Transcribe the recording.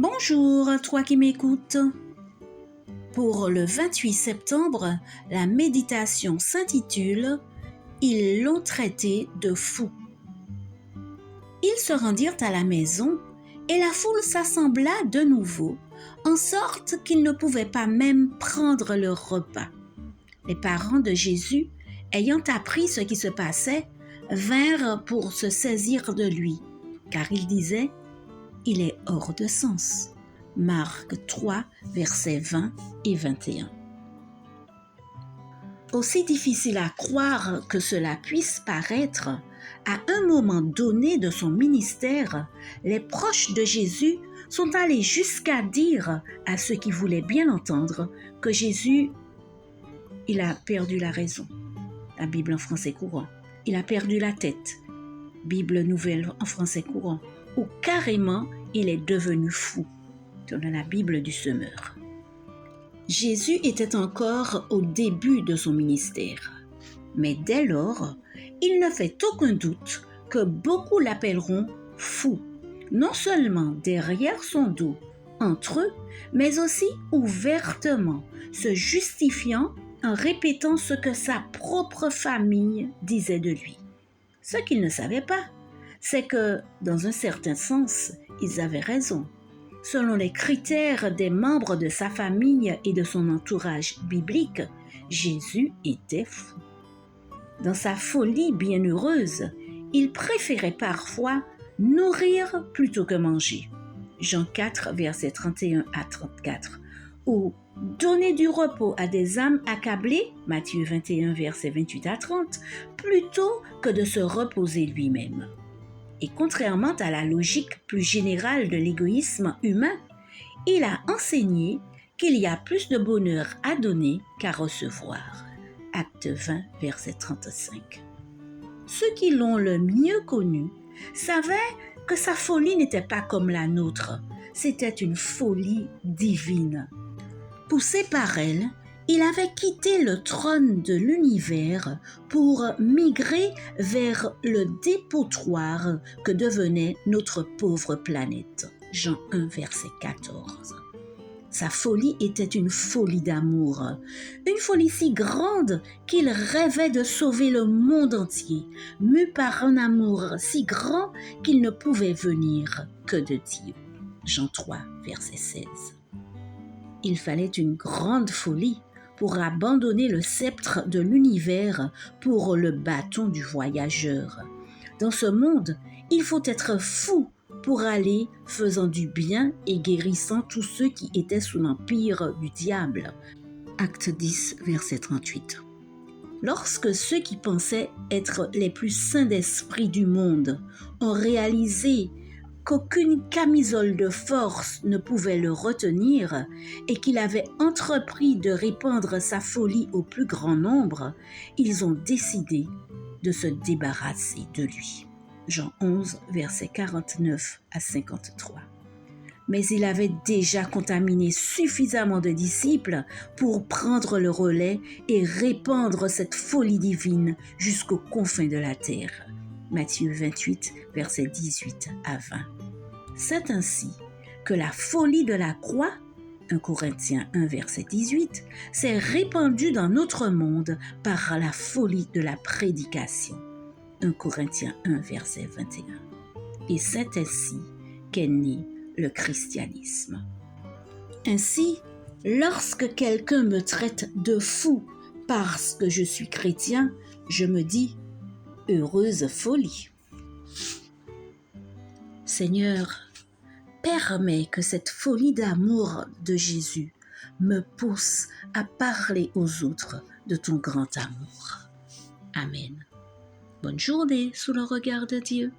Bonjour, toi qui m'écoutes. Pour le 28 septembre, la méditation s'intitule « Ils l'ont traité de fou ». Ils se rendirent à la maison et la foule s'assembla de nouveau, en sorte qu'ils ne pouvaient pas même prendre leur repas. Les parents de Jésus, ayant appris ce qui se passait, vinrent pour se saisir de lui, car ils disaient « Il est hors de sens ». Marc 3, versets 20 et 21. Aussi difficile à croire que cela puisse paraître, à un moment donné de son ministère, les proches de Jésus sont allés jusqu'à dire à ceux qui voulaient bien l'entendre que Jésus, il a perdu la raison. La Bible en français courant. Il a perdu la tête. Bible nouvelle en français courant. Ou carrément, il est devenu fou. Dans la Bible du Semeur. Jésus était encore au début de son ministère, mais dès lors, il ne fait aucun doute que beaucoup l'appelleront fou, non seulement derrière son dos, entre eux, mais aussi ouvertement, se justifiant en répétant ce que sa propre famille disait de lui. Ce qu'ils ne savaient pas, c'est que, dans un certain sens, ils avaient raison. Selon les critères des membres de sa famille et de son entourage biblique, Jésus était fou. Dans sa folie bienheureuse, il préférait parfois nourrir plutôt que manger. Jean 4, versets 31 à 34. Ou donner du repos à des âmes accablées, Matthieu 21, versets 28 à 30, plutôt que de se reposer lui-même. Et contrairement à la logique plus générale de l'égoïsme humain, il a enseigné qu'il y a plus de bonheur à donner qu'à recevoir. Acte 20, verset 35. Ceux qui l'ont le mieux connu savaient que sa folie n'était pas comme la nôtre, c'était une folie divine. Poussé par elle, il avait quitté le trône de l'univers pour migrer vers le dépotoir que devenait notre pauvre planète. Jean 1, verset 14. Sa folie était une folie d'amour, une folie si grande qu'il rêvait de sauver le monde entier, mu par un amour si grand qu'il ne pouvait venir que de Dieu. Jean 3, verset 16. Il fallait une grande folie pour abandonner le sceptre de l'univers pour le bâton du voyageur. Dans ce monde, il faut être fou pour aller faisant du bien et guérissant tous ceux qui étaient sous l'empire du diable. Acte 10, verset 38. Lorsque ceux qui pensaient être les plus saints d'esprit du monde ont réalisé qu'aucune camisole de force ne pouvait le retenir et qu'il avait entrepris de répandre sa folie au plus grand nombre, ils ont décidé de se débarrasser de lui. Jean 11, versets 49 à 53. Mais il avait déjà contaminé suffisamment de disciples pour prendre le relais et répandre cette folie divine jusqu'aux confins de la terre. Matthieu 28, versets 18 à 20. C'est ainsi que la folie de la croix, 1 Corinthiens 1, verset 18, s'est répandue dans notre monde par la folie de la prédication. 1 Corinthiens 1, verset 21. Et c'est ainsi qu'est né le christianisme. Ainsi, lorsque quelqu'un me traite de fou parce que je suis chrétien, je me dis « heureuse folie ». Seigneur, permets que cette folie d'amour de Jésus me pousse à parler aux autres de ton grand amour. Amen. Bonne journée sous le regard de Dieu.